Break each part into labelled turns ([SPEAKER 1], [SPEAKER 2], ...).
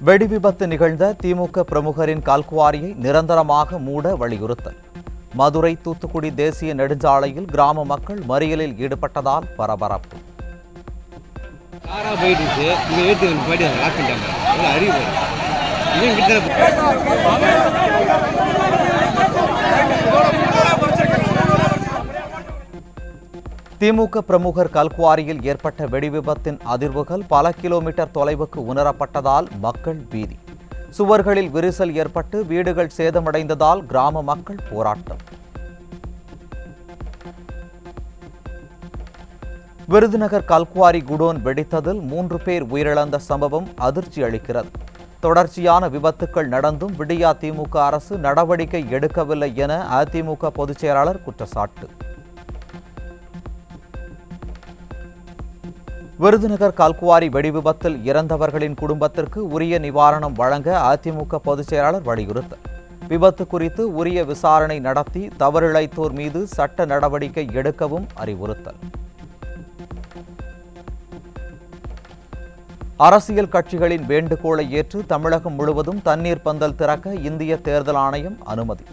[SPEAKER 1] வெடி விபத்து நிகழ்ந்த திமுக பிரமுகரின் கால்குவாரியை நிரந்தரமாக மூட வலியுறுத்தல். மதுரை தூத்துக்குடி தேசிய நெடுஞ்சாலையில் கிராம மக்கள் மறியலில் ஈடுபட்டதால் பரபரப்பு. திமுக பிரமுகர் கல்குவாரியில் ஏற்பட்ட வெடிவிபத்தின் அதிர்வுகள் பல கிலோமீட்டர் தொலைவுக்கு உணரப்பட்டதால் மக்கள் பீதி. சுவர்களில் விரிசல் ஏற்பட்டு வீடுகள் சேதமடைந்ததால் கிராம மக்கள் போராட்டம். விருதுநகர் கல்குவாரி குடோன் வெடித்ததில் 3 பேர் உயிரிழந்த சம்பவம் அதிர்ச்சி அளிக்கிறது. தொடர்ச்சியான விபத்துக்கள் நடந்தும் விடியா திமுக அரசு நடவடிக்கை எடுக்கவில்லை என அதிமுக பொதுச் செயலாளர் குற்றச்சாட்டு. விருதுநகர் கல்குவாரி வெடிவிபத்தில் இறந்தவர்களின் குடும்பத்திற்கு உரிய நிவாரணம் வழங்க அதிமுக பொதுச் செயலாளர் வலியுறுத்தல். விபத்து குறித்து உரிய விசாரணை நடத்தி தவறிழைத்தோர் மீது சட்ட நடவடிக்கை எடுக்கவும் அறிவுறுத்தல். அரசியல் கட்சிகளின் வேண்டுகோளை ஏற்று தமிழகம் முழுவதும் தண்ணீர் பந்தல் திறக்க இந்திய தேர்தல் ஆணையம் அனுமதி.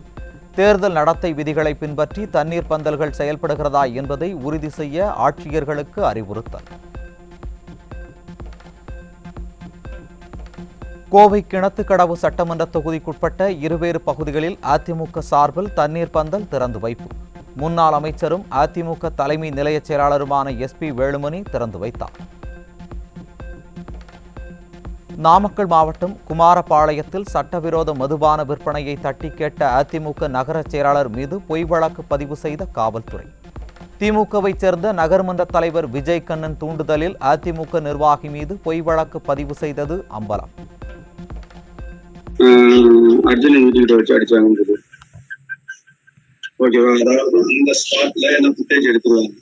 [SPEAKER 1] தேர்தல் நடத்தை விதிகளை பின்பற்றி தண்ணீர் பந்தல்கள் செயல்படுகிறதா என்பதை உறுதி செய்ய ஆட்சியர்களுக்கு அறிவுறுத்தல். கோவை கிணத்துக்கடவு சட்டமன்ற தொகுதிக்குட்பட்ட இருவேறு பகுதிகளில் அதிமுக சார்பில் தண்ணீர் பந்தல் திறந்து வைப்பு. முன்னாள் அமைச்சரும் அதிமுக தலைமை நிலைய செயலாளருமான SP வேலுமணி திறந்து வைத்தார். நாமக்கல் மாவட்டம் குமாரபாளையத்தில் சட்டவிரோத மதுபான விற்பனையை தட்டி கேட்ட அதிமுக நகர செயலாளர் மீது பொய் வழக்கு பதிவு செய்த காவல்துறை. திமுகவை சேர்ந்த நகர்மன்ற தலைவர் விஜய் கண்ணன் தூண்டுதலில் அதிமுக நிர்வாகி மீது பொய் வழக்கு பதிவு செய்தது அம்பலம்.
[SPEAKER 2] அர்ஜுனன் வீட்டுக்கிட்ட வச்சு அடிச்சாங்க. ஓகேவா? அதாவது அந்த ஸ்பாட்ல என்ன ஃபுட்டேஜ் எடுத்துருவாங்க.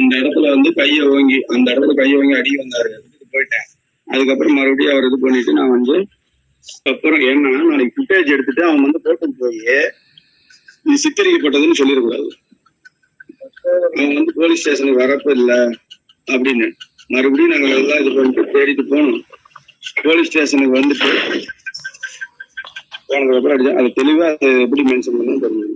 [SPEAKER 2] இந்த இடத்துல கையை ஓங்கி அடி வந்தாரு, போயிட்டேன். அதுக்கப்புறம் மறுபடியும் அவர் இது பண்ணிட்டு நான் அப்புறம் என்னன்னா நாளைக்கு ஃபுட்டேஜ் எடுத்துட்டு அவன் போட்டு போய் இது சித்தரிக்கப்பட்டதுன்னு சொல்லிடக்கூடாது. அவன் போலீஸ் ஸ்டேஷனுக்கு வரப்ப இல்லை அப்படின்னு மறுபடியும் நாங்க எல்லாம் இது பண்ணிட்டு தேடிட்டு போனோம். போலீஸ் ஸ்டேஷனுக்கு வந்துட்டு போனதுக்கப்புறம் அடிச்சா அது தெளிவா அது எப்படி மென்ஷன் பண்ணணும் தெரியும்.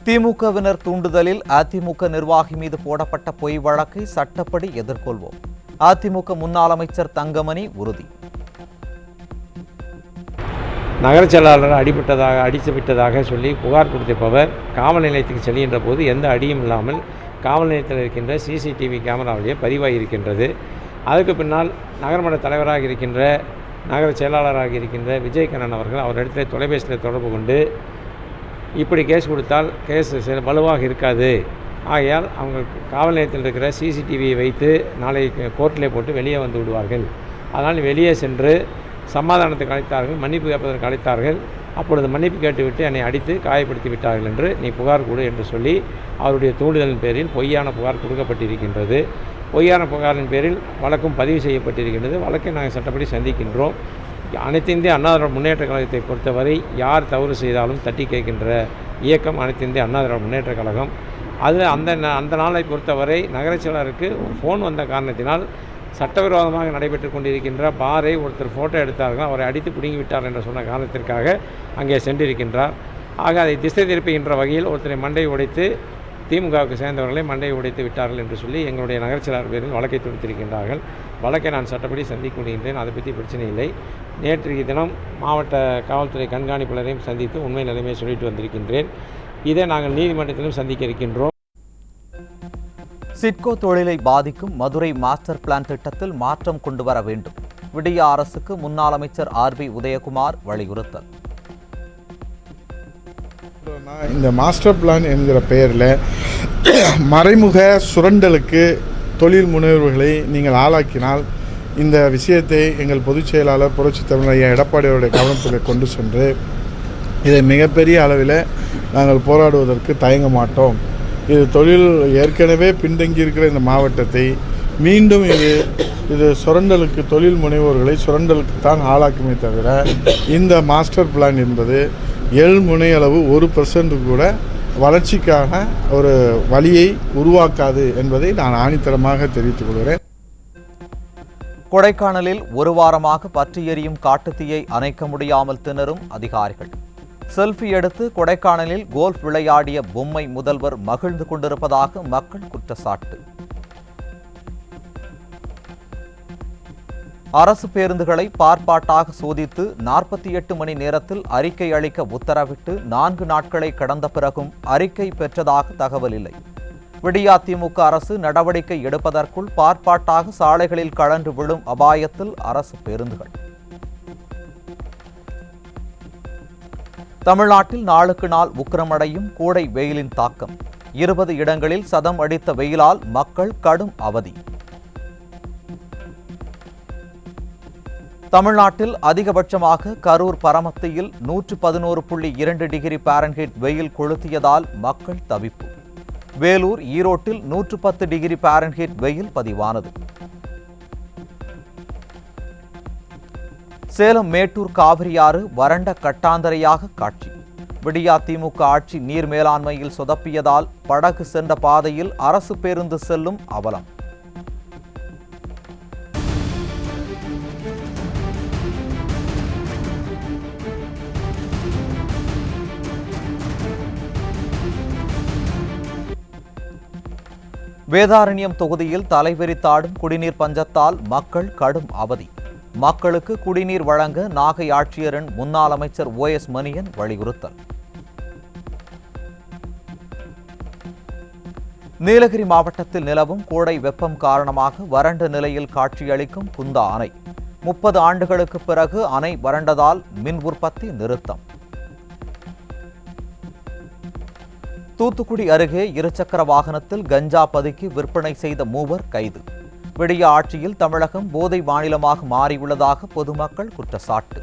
[SPEAKER 1] திமுகவினர் தூண்டுதலில் அதிமுக நிர்வாகி மீது போடப்பட்ட பொய் வழக்கை சட்டப்படி எதிர்கொள்வோம். அதிமுக முன்னாள் அமைச்சர் தங்கமணி உறுதி.
[SPEAKER 3] நகர செயலாளர் அடித்து விட்டதாக சொல்லி புகார் கொடுத்திருப்பவர் காவல் நிலையத்துக்கு செல்கின்ற போது எந்த அடியும் இல்லாமல் காவல் நிலையத்தில் இருக்கின்ற CCTV கேமராவிலேயே பதிவாகியிருக்கின்றது. அதுக்கு பின்னால் நகர்மன்ற தலைவராக இருக்கின்ற நகர செயலாளராக இருக்கின்ற விஜய் கண்ணன் அவர்கள் அவரிடத்தில் தொலைபேசியில் தொடர்பு கொண்டு இப்படி கேஸ் கொடுத்தால் கேஸ் வலுவாக இருக்காது, ஆகையால் அவங்க காவல் நிலையத்தில் இருக்கிற CCTVயை வைத்து நாளை கோர்ட்டிலே போட்டு வெளியே வந்து விடுவார்கள், அதனால் வெளியே சென்று சமாதானத்துக்கு அழைத்தார்கள், மன்னிப்பு கேட்பதற்கு அழைத்தார்கள். அப்பொழுது மன்னிப்பு கேட்டுவிட்டு என்னை அடித்து காயப்படுத்தி விட்டார்கள் என்று நீ புகார் கொடு என்று சொல்லி அவருடைய தூண்டுதலின் பேரில் பொய்யான புகார் கொடுக்கப்பட்டிருக்கின்றது. பொய்யான புகாரின் பேரில் வழக்கும் பதிவு செய்யப்பட்டிருக்கின்றது. வழக்கை நாங்கள் சட்டப்படி சந்திக்கின்றோம். அனைத்து இந்திய அண்ணா திராவிட முன்னேற்ற கழகத்தை பொறுத்தவரை யார் தவறு செய்தாலும் தட்டி கேட்கின்ற இயக்கம் அனைத்து இந்திய அண்ணா திராவிட முன்னேற்ற கழகம். அது அந்த நாளை பொறுத்தவரை நகர செயலருக்கு ஃபோன் வந்த காரணத்தினால் சட்டவிரோதமாக நடைபெற்று கொண்டிருக்கின்ற பாரை ஒருத்தர் ஃபோட்டோ எடுத்தார்கள், அவரை அடித்து பிடுங்கி விட்டார் என்று சொன்ன காரணத்திற்காக அங்கே சென்றிருக்கின்றார். ஆக அதை திசை திருப்புகின்ற வகையில் ஒருத்தரை மண்டை உடைத்து திமுகவுக்கு சேர்ந்தவர்களை மண்டையை உடைத்து விட்டார்கள் என்று சொல்லி எங்களுடைய நகர செயலாளர் பேரில் வழக்கை தொடுத்திருக்கின்றார்கள். வழக்கை நான் சட்டப்படி சந்திக்க முடிகின்றேன், அதை பற்றி பிரச்சனை இல்லை. நேற்றைய தினம் மாவட்ட காவல்துறை கண்காணிப்பாளரையும் சந்தித்து உண்மை நிலைமையை சொல்லிட்டு வந்திருக்கின்றேன். இதை நாங்கள் நீதிமன்றத்திலும் சந்திக்க இருக்கின்றோம்.
[SPEAKER 1] சிட்கோ தொழிலை பாதிக்கும் மதுரை மாஸ்டர் பிளான் திட்டத்தில் மாற்றம் கொண்டு வர வேண்டும். விடியா அரசுக்கு முன்னாள் அமைச்சர் RB உதயகுமார் வலியுறுத்தல்.
[SPEAKER 4] இந்த மாஸ்டர் பிளான் என்கிற பெயரில் மறைமுக சுரண்டலுக்கு தொழில் முனைவர்களை நீங்கள் ஆளாக்கினால் இந்த விஷயத்தை எங்கள் பொதுச் செயலாளர் புரட்சித் தலைவர் ஐயா எடப்பாடி அவருடைய கவனத்தில் கொண்டு சென்று இதை மிகப்பெரிய அளவில் நாங்கள் போராடுவதற்கு தயங்க மாட்டோம். இது தொழில் ஏற்கனவே பின்தங்கி இருக்கிற இந்த மாவட்டத்தை மீண்டும் இது சுரண்டலுக்கு தொழில் முனைவோர்களை சுரண்டலுக்கு தான் ஆளாக்குமே தவிர இந்த மாஸ்டர் பிளான் என்பது முனையளவு 1% கூட வளர்ச்சிக்கான ஒரு வழியை உருவாக்காது என்பதை நான் ஆணித்தரமாக தெரிவித்துக் கொள்கிறேன்.
[SPEAKER 1] கொடைக்கானலில் ஒரு வாரமாக பற்றி எரியும் காட்டுத்தீயை அணைக்க முடியாமல் திணறும் அதிகாரிகள். செல்ஃபி எடுத்து கொடைக்கானலில் கோல்ஃப் விளையாடிய பொம்மை முதல்வர் மகிழ்ந்து கொண்டிருப்பதாக மக்கள் குற்றச்சாட்டு. அரசு பேருந்துகளை பார்ப்பாட்டாக சோதித்து 48 மணி நேரத்தில் அறிக்கை அளிக்க உத்தரவிட்டு 4 நாட்களை கடந்த பிறகும் அறிக்கை பெற்றதாக தகவல் இல்லை. விடியா திமுக அரசு நடவடிக்கை எடுப்பதற்குள் பார்ப்பாட்டாக சாலைகளில் கழன்று விழும் அபாயத்தில் அரசு பேருந்துகள். தமிழ்நாட்டில் நாளுக்கு நாள் உக்கிரமடையும் கோடை வெயிலின் தாக்கம். 20 இடங்களில் சதம் அடித்த வெயிலால் மக்கள் கடும் அவதி. தமிழ்நாட்டில் அதிகபட்சமாக கரூர் பரமத்தியில் 111.2 டிகிரி பாரன்ஹீட் வெயில் கொளுத்தியதால் மக்கள் தவிப்பு. வேலூர், ஈரோட்டில் 110 டிகிரி பாரன்ஹீட் வெயில் பதிவானது. சேலம் மேட்டூர் காவிரியாறு வறண்ட கட்டாந்தரையாக காட்சி. விடியா திமுக ஆட்சி நீர் மேலாண்மையில் சொதப்பியதால் படகு சென்ற பாதையில் அரசு பேருந்து செல்லும் அவலம். வேதாரண்யம் தொகுதியில் தலைவெறித்தாடும் குடிநீர் பஞ்சத்தால் மக்கள் கடும் அவதி. மக்களுக்கு குடிநீர் வழங்க நாகை ஆட்சியரின் முன்னாள் அமைச்சர் OS மணியன் வலியுறுத்தல். நீலகிரி மாவட்டத்தில் நிலவும் கோடை வெப்பம் காரணமாக வறண்ட நிலையில் காட்சியளிக்கும் குந்தா அணை. 30 ஆண்டுகளுக்கு பிறகு அணை வறண்டதால் மின் உற்பத்தி நிறுத்தம். தூத்துக்குடி அருகே இருசக்கர வாகனத்தில் கஞ்சா பதுக்கி விற்பனை செய்த 3 கைது. விடிய ஆட்சியில் தமிழகம் போதை மாநிலமாக மாறியுள்ளதாக பொதுமக்கள் குற்றச்சாட்டு.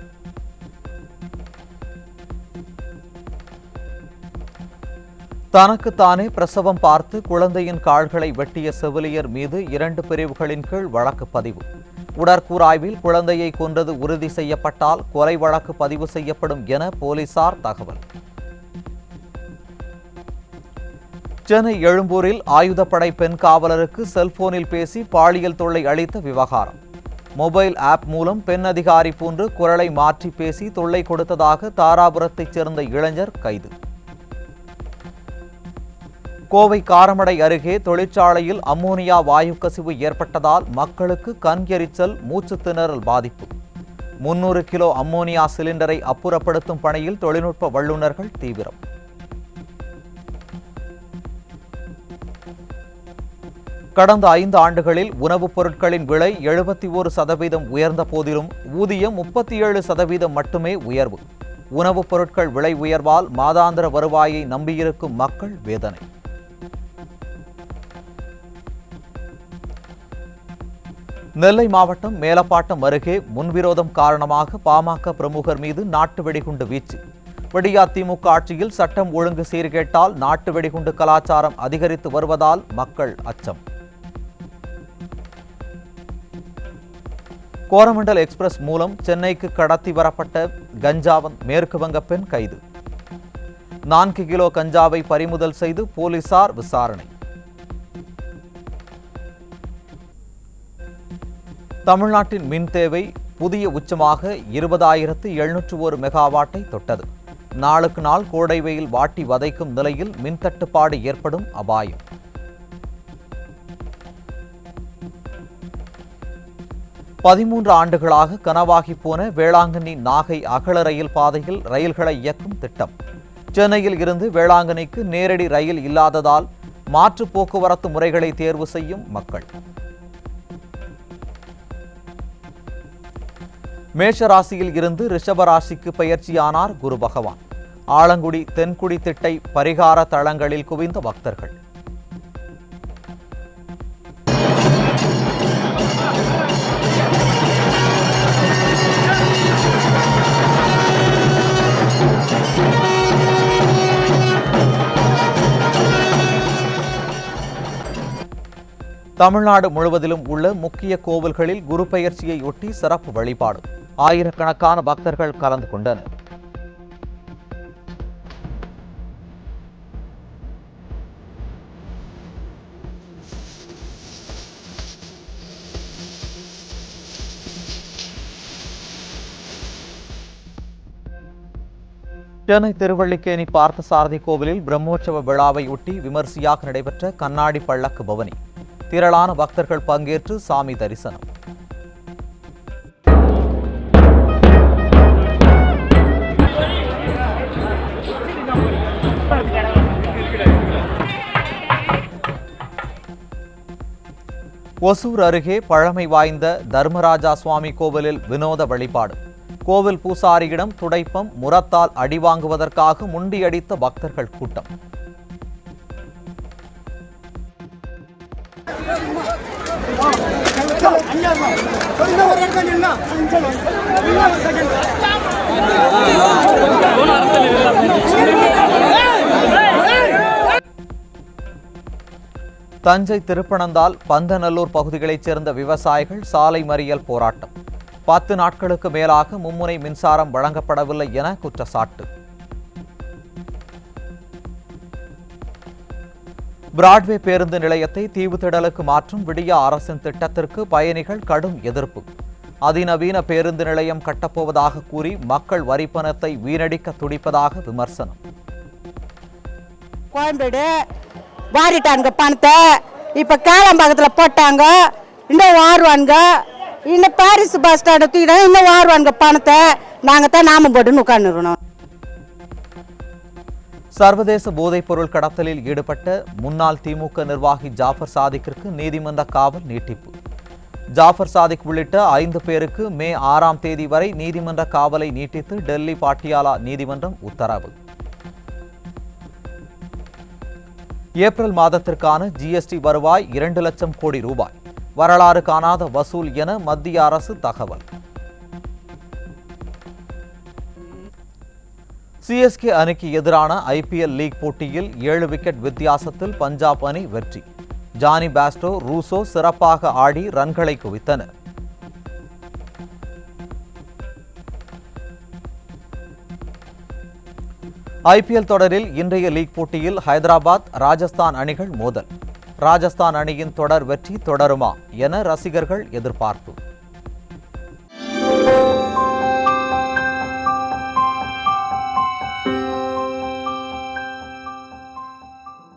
[SPEAKER 1] தனக்குத்தானே பிரசவம் பார்த்து குழந்தையின் கால்களை வெட்டிய செவிலியர் மீது 2 பிரிவுகளின் கீழ் வழக்கு பதிவு. உடற்கூறாய்வில் குழந்தையை கொன்றது உறுதி செய்யப்பட்டால் கொலை வழக்கு பதிவு செய்யப்படும் என போலீசார் தகவல். சென்னை எழும்பூரில் ஆயுதப்படை பெண் காவலருக்கு செல்போனில் பேசி பாலியல் தொல்லை அளித்த விவகாரம். மொபைல் ஆப் மூலம் பெண் அதிகாரி போன்று குரலை மாற்றி பேசி தொல்லை கொடுத்ததாக தாராபுரத்தைச் சேர்ந்த இளைஞர் கைது. கோவை காரமடை அருகே தொழிற்சாலையில் அம்மோனியா வாயு கசிவு ஏற்பட்டதால் மக்களுக்கு கண் எரிச்சல், மூச்சு திணறல் பாதிப்பு. 300 கிலோ அம்மோனியா சிலிண்டரை அப்புறப்படுத்தும் பணியில் தொழில்நுட்ப வல்லுநர்கள் தீவிரம். கடந்த 5 ஆண்டுகளில் உணவுப் பொருட்களின் விலை 71% உயர்ந்த போதிலும் ஊதியம் 37% மட்டுமே உயர்வு. உணவுப் பொருட்கள் விலை உயர்வால் மாதாந்திர வருவாயை நம்பியிருக்கும் மக்கள் வேதனை. நெல்லை மாவட்டம் மேலப்பாட்டம் அருகே முன்விரோதம் காரணமாக பாமக பிரமுகர் மீது நாட்டு வெடிகுண்டு வீச்சு. விடியா திமுக ஆட்சியில் சட்டம் ஒழுங்கு சீர்கேட்டால் நாட்டு வெடிகுண்டு கலாச்சாரம் அதிகரித்து வருவதால் மக்கள் அச்சம். கோரமண்டல் எக்ஸ்பிரஸ் மூலம் சென்னைக்கு கடத்தி வரப்பட்ட கஞ்சாவன் மேற்கு வங்க பெண் கைது. 4 கிலோ கஞ்சாவை பறிமுதல் செய்து போலீசார் விசாரணை. தமிழ்நாட்டின் மின் தேவை புதிய உச்சமாக 20,701 மெகாவாட்டை தொட்டது. நாளுக்கு நாள் கோடை வெயில் வாட்டி வதைக்கும் நிலையில் மின் தட்டுப்பாடு ஏற்படும் அபாயம். 13 ஆண்டுகளாக கனவாகி போன வேளாங்கண்ணி நாகை அகல ரயில் பாதையில் ரயில்களை இயக்கும் திட்டம். சென்னையில் இருந்து வேளாங்கண்ணிக்கு நேரடி ரயில் இல்லாததால் மாற்று போக்குவரத்து முறைகளை தேர்வு செய்யும் மக்கள். மேஷ ராசியில் இருந்து ரிஷப ராசிக்கு பெயர்ச்சியானார் குரு பகவான். ஆலங்குடி தென்குடி திட்டை பரிகார தளங்களில் குவிந்த பக்தர்கள். தமிழ்நாடு முழுவதிலும் உள்ள முக்கிய கோவில்களில் குரு பெயர்ச்சியையொட்டி சிறப்பு வழிபாடு. ஆயிரக்கணக்கான பக்தர்கள் கலந்து கொண்டனர். சென்னை திருவல்லிக்கேணி பார்த்தசாரதி கோவிலில் பிரம்மோற்சவ விழாவையொட்டி விமரிசையாக நடைபெற்ற கண்ணாடி பல்லக்கு பவனி. திரளான பக்தர்கள் பங்கேற்று சாமி தரிசனம். ஒசூர் அருகே பழமை வாய்ந்த தர்மராஜா சுவாமி கோவிலில் வினோத வழிபாடு. கோவில் பூசாரியிடம் துடைப்பம் முரத்தால் அடி வாங்குவதற்காக முண்டியடித்த பக்தர்கள் கூட்டம். தஞ்சை திருப்பனந்தால் பந்தநல்லூர் பகுதிகளைச் சேர்ந்த விவசாயிகள் சாலை மறியல் போராட்டம். 10 நாட்களுக்கு மேலாக மும்முனை மின்சாரம் வழங்கப்படவில்லை என குற்றச்சாட்டு. பிராட்வே பேருந்து நிலையத்தை தீவுத்திடலுக்கு மாற்றும் விடிய அரசின் திட்டத்திற்கு பயணிகள் கடும் எதிர்ப்பு. அதிநவீன பேருந்து நிலையம் கட்டப்போவதாக கூறி மக்கள் வரிப்பணத்தை வீணடிக்க துடிப்பதாக விமர்சனம்.
[SPEAKER 5] கோயம்பேடு வாரிட்டாங்க பணத்தை, இப்ப காலம்பாக்கத்தில் போட்டாங்க, இன்னும் வாருவானுங்க. இன்னும் பாரிஸ் பஸ் ஸ்டாண்டை தூக்கிட இன்னும் வாருவானுங்க பணத்தை. நாங்கள் தான் நாம போட்டுன்னு உட்காந்துருக்கணும்.
[SPEAKER 1] சர்வதேச போதைப்பொருள் கடத்தலில் ஈடுபட்ட முன்னாள் திமுக நிர்வாகி ஜாஃபர் சாதிக்கிற்கு நீதிமன்ற காவல் நீட்டிப்பு. ஜாஃபர் சாதிக் உள்ளிட்ட 5 பேருக்கு மே 6ஆம் தேதி வரை நீதிமன்ற காவலை நீட்டித்து டெல்லி பாட்டியாலா நீதிமன்றம் உத்தரவு. ஏப்ரல் மாதத்திற்கான ஜிஎஸ்டி வருவாய் 2 லட்சம் கோடி ரூபாய். வரலாறு காணாத வசூல் என மத்திய அரசு தகவல். சிஎஸ்கே அணிக்கு எதிரான ஐபிஎல் லீக் போட்டியில் 7 விக்கெட் வித்தியாசத்தில் பஞ்சாப் அணி வெற்றி. ஜானி பாஸ்டோ, ரூசோ சிறப்பாக ஆடி ரன்களை குவித்தனர். ஐபிஎல் தொடரில் இன்றைய லீக் போட்டியில் ஹைதராபாத், ராஜஸ்தான் அணிகள் மோதல். ராஜஸ்தான் அணியின் தொடர் வெற்றி தொடருமா என ரசிகர்கள் எதிர்பார்ப்பு.